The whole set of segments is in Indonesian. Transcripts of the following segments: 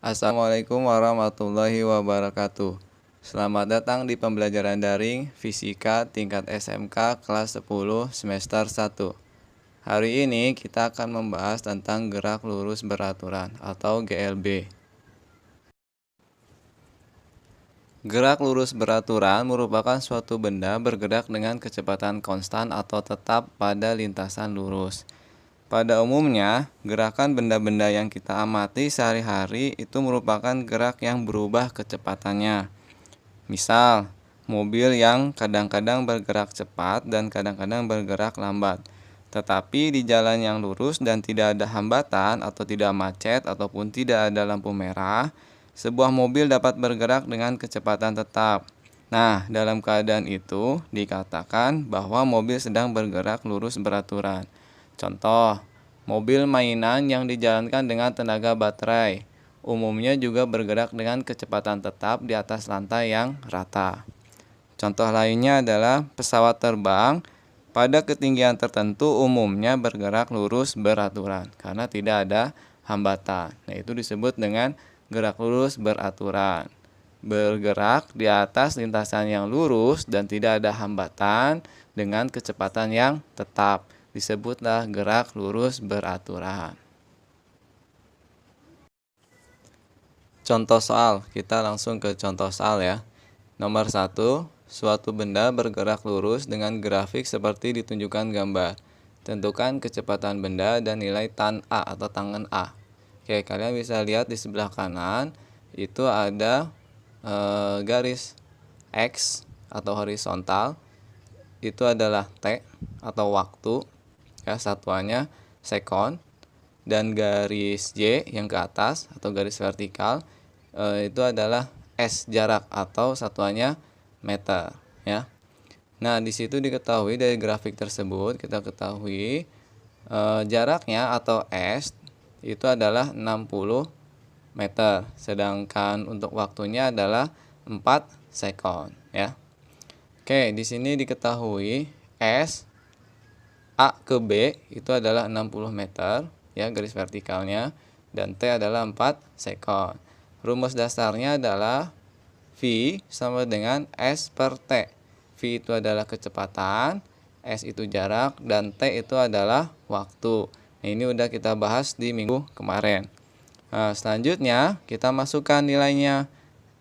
Assalamualaikum warahmatullahi wabarakatuh. Selamat datang di pembelajaran daring Fisika tingkat SMK kelas 10 semester 1. Hari ini kita akan membahas tentang gerak lurus beraturan atau GLB. Gerak lurus beraturan merupakan suatu benda bergerak dengan kecepatan konstan atau tetap pada lintasan lurus. Pada umumnya, gerakan benda-benda yang kita amati sehari-hari itu merupakan gerak yang berubah kecepatannya. Misal, mobil yang kadang-kadang bergerak cepat dan kadang-kadang bergerak lambat. Tetapi di jalan yang lurus dan tidak ada hambatan atau tidak macet ataupun tidak ada lampu merah, sebuah mobil dapat bergerak dengan kecepatan tetap. Nah, dalam keadaan itu dikatakan bahwa mobil sedang bergerak lurus beraturan. Contoh, mobil mainan yang dijalankan dengan tenaga baterai umumnya juga bergerak dengan kecepatan tetap di atas lantai yang rata. Contoh lainnya adalah pesawat terbang pada ketinggian tertentu umumnya bergerak lurus beraturan karena tidak ada hambatan. Nah, itu disebut dengan gerak lurus beraturan. Bergerak di atas lintasan yang lurus dan tidak ada hambatan dengan kecepatan yang tetap. Disebutlah gerak lurus beraturan. Contoh soal, kita langsung ke contoh soal ya. Nomor 1, suatu benda bergerak lurus dengan grafik seperti ditunjukkan gambar. Tentukan kecepatan benda dan nilai tan A atau tangan A. Oke, kalian bisa lihat di sebelah kanan itu ada garis X atau horizontal. Itu adalah T atau waktu. Ya, satuannya sekon, dan garis Y yang ke atas atau garis vertikal itu adalah S jarak atau satuannya meter ya. Nah, di situ diketahui dari grafik tersebut kita ketahui jaraknya atau S itu adalah 60 meter, sedangkan untuk waktunya adalah 4 sekon ya. Oke, di sini diketahui S A ke B itu adalah 60 meter ya garis vertikalnya, dan T adalah 4 sekon. Rumus dasarnya adalah V sama dengan S per T. V itu adalah kecepatan, S itu jarak, dan T itu adalah waktu. Nah, ini udah kita bahas di minggu kemarin. Nah, selanjutnya kita masukkan nilainya.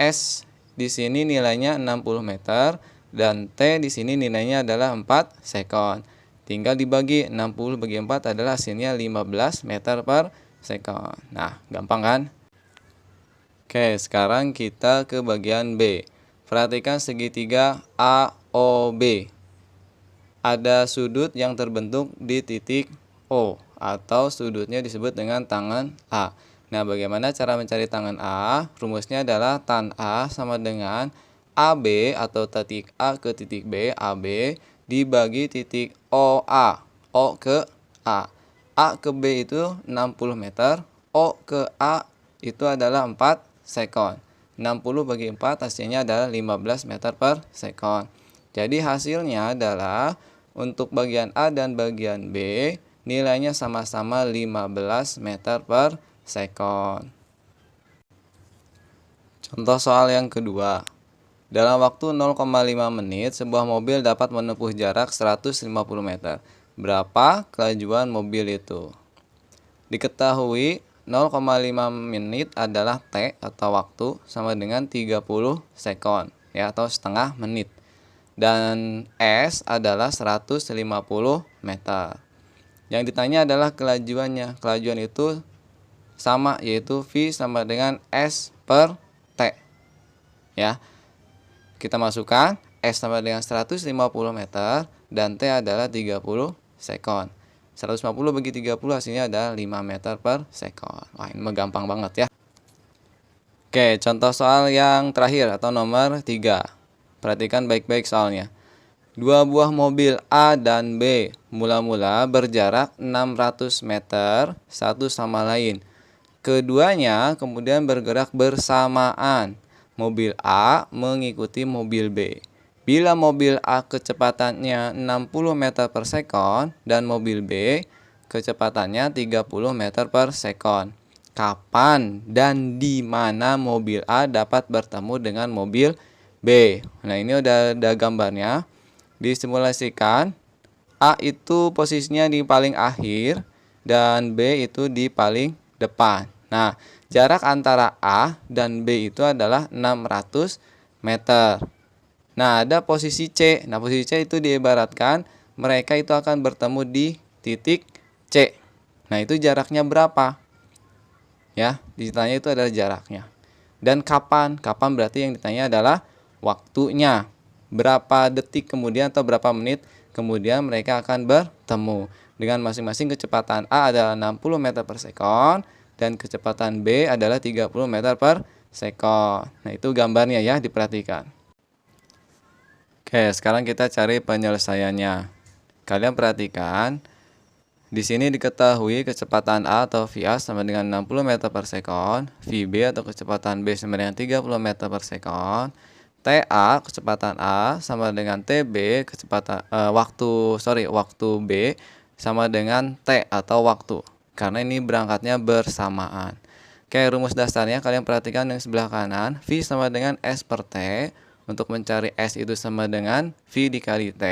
S di sini nilainya 60 meter dan T di sini nilainya adalah 4 sekon. Tinggal dibagi, 60 bagi 4 adalah hasilnya 15 meter per sekon. Nah, gampang kan? Oke, sekarang kita ke bagian B. Perhatikan segitiga AOB. Ada sudut yang terbentuk di titik O, atau sudutnya disebut dengan tangan A. Nah, bagaimana cara mencari tangan A? Rumusnya adalah tan A sama dengan AB atau titik A ke titik B, AB, dibagi titik OA, O ke A. A ke B itu 60 meter, O ke A itu adalah 4 sekon. 60 bagi 4 hasilnya adalah 15 meter per sekon. Jadi hasilnya adalah untuk bagian A dan bagian B nilainya sama-sama 15 meter per sekon. Contoh soal yang kedua. Dalam waktu 0,5 menit, sebuah mobil dapat menempuh jarak 150 meter. Berapa kelajuan mobil itu? Diketahui 0,5 menit adalah T atau waktu sama dengan 30 sekon ya, atau setengah menit. Dan S adalah 150 meter. Yang ditanya adalah kelajuannya. Kelajuan itu sama, yaitu V sama dengan S per T. Ya. Kita masukkan S sama dengan 150 meter dan T adalah 30 sekon. 150 bagi 30 hasilnya adalah 5 meter per sekon. Wah, ini mah gampang banget ya. Oke, contoh soal yang terakhir atau nomor 3. Perhatikan baik-baik soalnya. Dua buah mobil A dan B mula-mula berjarak 600 meter satu sama lain. Keduanya kemudian bergerak bersamaan. Mobil A mengikuti mobil B. Bila mobil A kecepatannya 60 meter per sekon dan mobil B kecepatannya 30 meter per sekon. kapan dan di mana mobil A dapat bertemu dengan mobil B. Nah, ini udah ada gambarnya. Disimulasikan, A itu posisinya di paling akhir dan B itu di paling depan. Nah, jarak antara A dan B itu adalah 600 meter. Nah, ada posisi C. Nah, posisi C itu diibaratkan mereka itu akan bertemu di titik C. Nah, itu jaraknya berapa? Ya, ditanya itu adalah jaraknya. Dan kapan? Kapan berarti yang ditanya adalah waktunya. Berapa detik kemudian atau berapa menit kemudian mereka akan bertemu. Dengan masing-masing kecepatan A adalah 60 meter per sekon dan kecepatan B adalah 30 meter per sekon. Nah, itu gambarnya ya, diperhatikan. Oke, sekarang kita cari penyelesaiannya. Kalian perhatikan, di sini diketahui kecepatan A atau VA sama dengan 60 meter per sekon, VB atau kecepatan B sama dengan 30 meter per sekon, TA kecepatan A sama dengan TB kecepatan waktu B sama dengan T atau waktu. Karena ini berangkatnya bersamaan. Oke, rumus dasarnya kalian perhatikan yang sebelah kanan, V sama dengan S per T. Untuk mencari S itu sama dengan V dikali T.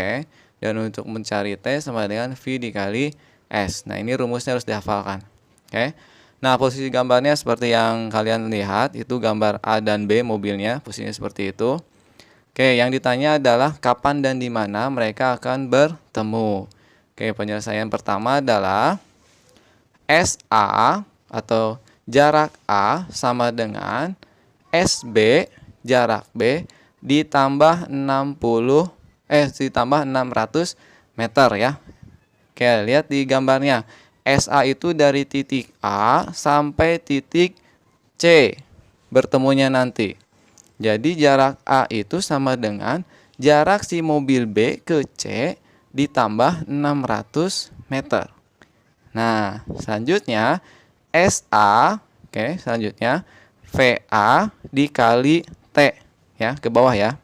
Dan untuk mencari T sama dengan V dikali S. Nah, ini rumusnya harus dihafalkan. Oke. Nah, posisi gambarnya seperti yang kalian lihat, itu gambar A dan B mobilnya, posisinya seperti itu. Oke, yang ditanya adalah kapan dan di mana mereka akan bertemu. Oke, penyelesaian pertama adalah SA atau jarak A sama dengan SB jarak B ditambah 600 meter ya. Oke, lihat di gambarnya. SA itu dari titik A sampai titik C bertemunya nanti. Jadi jarak A itu sama dengan jarak si mobil B ke C ditambah 600 meter. Nah, selanjutnya SA, oke, selanjutnya VA dikali T ya, ke bawah ya.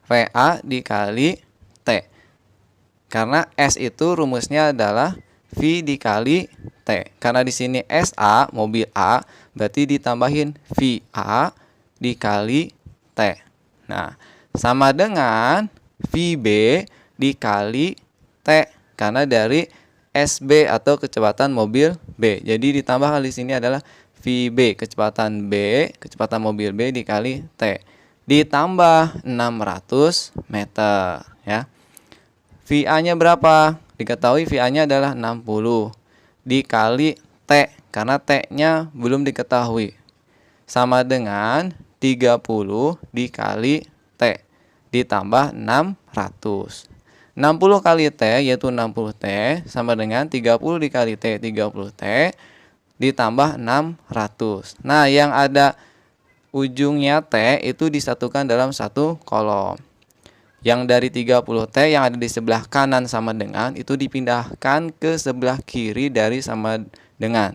VA dikali T. Karena S itu rumusnya adalah V dikali T. Karena di sini SA mobil A berarti ditambahin VA dikali T. Nah, sama dengan VB dikali T karena dari SB atau kecepatan mobil B. Jadi ditambah di sini adalah VB kecepatan B, kecepatan mobil B dikali T. Ditambah 600 meter ya. VA-nya berapa? Diketahui VA-nya adalah 60 dikali T karena T-nya belum diketahui. Sama dengan 30 dikali T ditambah 600. 60 kali T yaitu 60 T sama dengan 30 dikali T 30 T ditambah 600. Nah, yang ada ujungnya T itu disatukan dalam satu kolom. Yang dari 30 T yang ada di sebelah kanan sama dengan itu dipindahkan ke sebelah kiri dari sama dengan.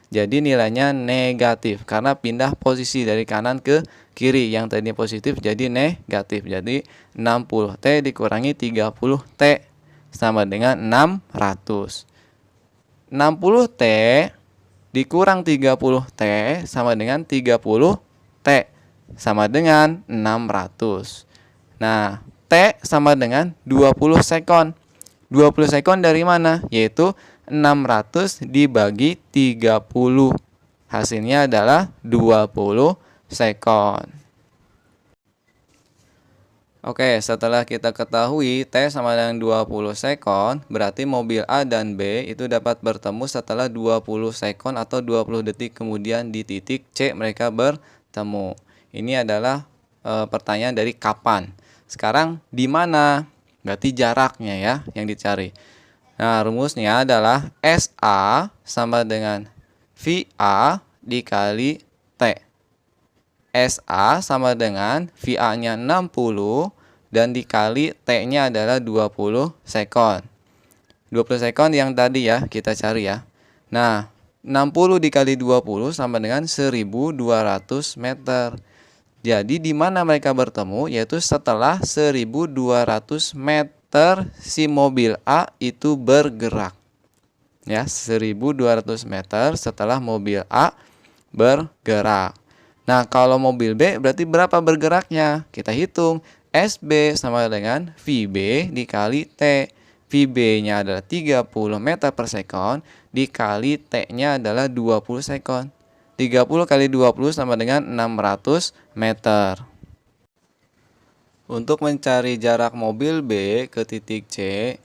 Jadi nilainya negatif karena pindah posisi dari kanan ke kiri. Yang tadinya positif jadi negatif. Jadi 60 T dikurangi 30 T sama dengan 600. 60 T dikurang 30 T sama dengan 30 T sama dengan 600. Nah, T sama dengan 20 sekon. 20 sekon dari mana? Yaitu 600 dibagi 30. Hasilnya adalah 20 sekon. Oke, setelah kita ketahui T sama dengan 20 sekon, berarti mobil A dan B itu dapat bertemu setelah 20 sekon atau 20 detik kemudian di titik C mereka bertemu. Ini adalah pertanyaan dari kapan. Sekarang di mana? Berarti jaraknya ya yang dicari. Nah, rumusnya adalah SA sama dengan VA dikali T. SA sama dengan VA-nya 60 dan dikali T-nya adalah 20 sekon. 20 sekon yang tadi ya kita cari ya. Nah, 60 dikali 20 sama dengan 1200 meter. Jadi di mana mereka bertemu? Yaitu setelah 1200 meter si mobil A itu bergerak. ya, 1.200 meter setelah mobil A bergerak. Nah, kalau mobil B berarti berapa bergeraknya? Kita hitung. SB sama dengan VB dikali T. VB-nya adalah 30 meter per sekon dikali T-nya adalah 20 sekon. 30 kali 20 sama dengan 600 meter. Untuk mencari jarak mobil B ke titik C,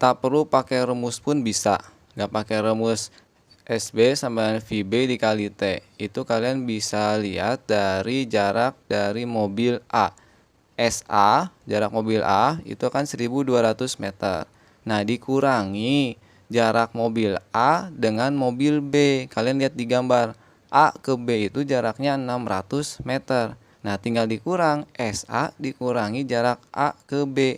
tak perlu pakai rumus pun bisa. Nggak pakai rumus SB sama VB dikali T. Itu kalian bisa lihat dari jarak dari mobil A. SA, jarak mobil A itu kan 1.200 meter. Nah, dikurangi jarak mobil A dengan mobil B. Kalian lihat di gambar. A ke B itu jaraknya 600 meter. Nah, tinggal dikurang SA dikurangi jarak A ke B.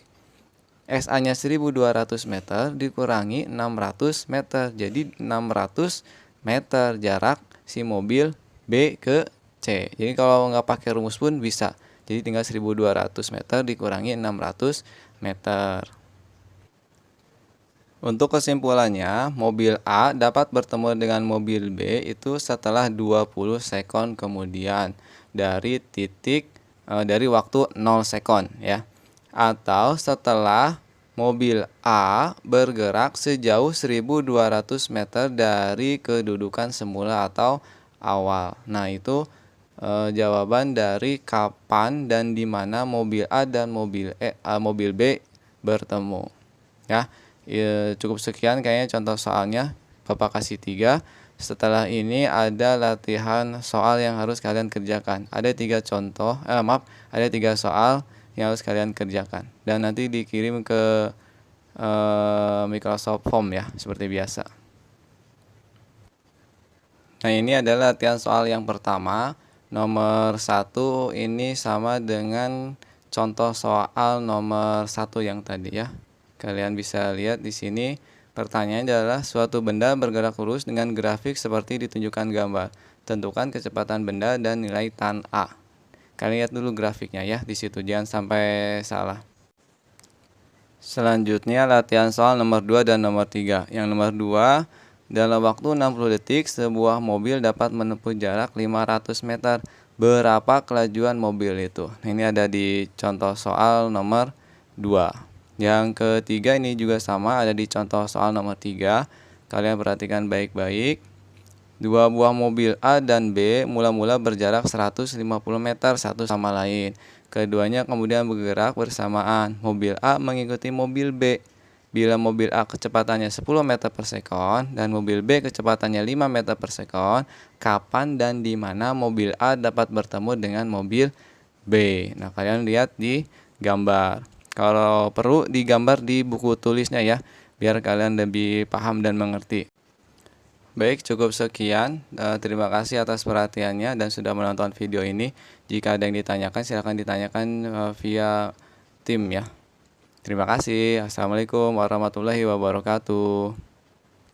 SA-nya 1.200 meter dikurangi 600 meter. Jadi 600 meter jarak si mobil B ke C. Jadi kalau nggak pakai rumus pun bisa. Jadi tinggal 1.200 meter dikurangi 600 meter. Untuk kesimpulannya, mobil A dapat bertemu dengan mobil B itu setelah 20 sekon kemudian dari waktu 0 sekon ya. Atau setelah mobil A bergerak sejauh 1.200 meter dari kedudukan semula atau awal. Nah, itu jawaban dari kapan dan di mana mobil A dan mobil B bertemu. Ya, cukup sekian kayaknya contoh soalnya. Bapak kasih 3. Setelah ini ada latihan soal yang harus kalian kerjakan. Ada 3 soal yang harus kalian kerjakan. Dan nanti dikirim ke Microsoft Form ya, seperti biasa. Nah, ini adalah latihan soal yang pertama. Nomor 1 ini sama dengan contoh soal nomor 1 yang tadi ya. Kalian bisa lihat di sini pertanyaannya adalah suatu benda bergerak lurus dengan grafik seperti ditunjukkan gambar. Tentukan kecepatan benda dan nilai tan A. Kalian lihat dulu grafiknya ya di situ, jangan sampai salah. Selanjutnya latihan soal nomor 2 dan nomor 3. Yang nomor 2, dalam waktu 60 detik sebuah mobil dapat menempuh jarak 500 meter. Berapa kelajuan mobil itu? Nah, ini ada di contoh soal nomor 2. Yang ketiga ini juga sama, ada di contoh soal nomor 3. Kalian perhatikan baik-baik. Dua buah mobil A dan B mula-mula berjarak 150 meter satu sama lain. Keduanya kemudian bergerak bersamaan. Mobil A mengikuti mobil B. Bila mobil A kecepatannya 10 meter per sekon dan mobil B kecepatannya 5 meter per sekon, kapan dan di mana mobil A dapat bertemu dengan mobil B? Nah, kalian lihat di gambar. Kalau perlu digambar di buku tulisnya ya, biar kalian lebih paham dan mengerti. Baik, cukup sekian. Terima kasih atas perhatiannya dan sudah menonton video ini. Jika ada yang ditanyakan, silakan ditanyakan via tim ya. Terima kasih. Assalamualaikum warahmatullahi wabarakatuh.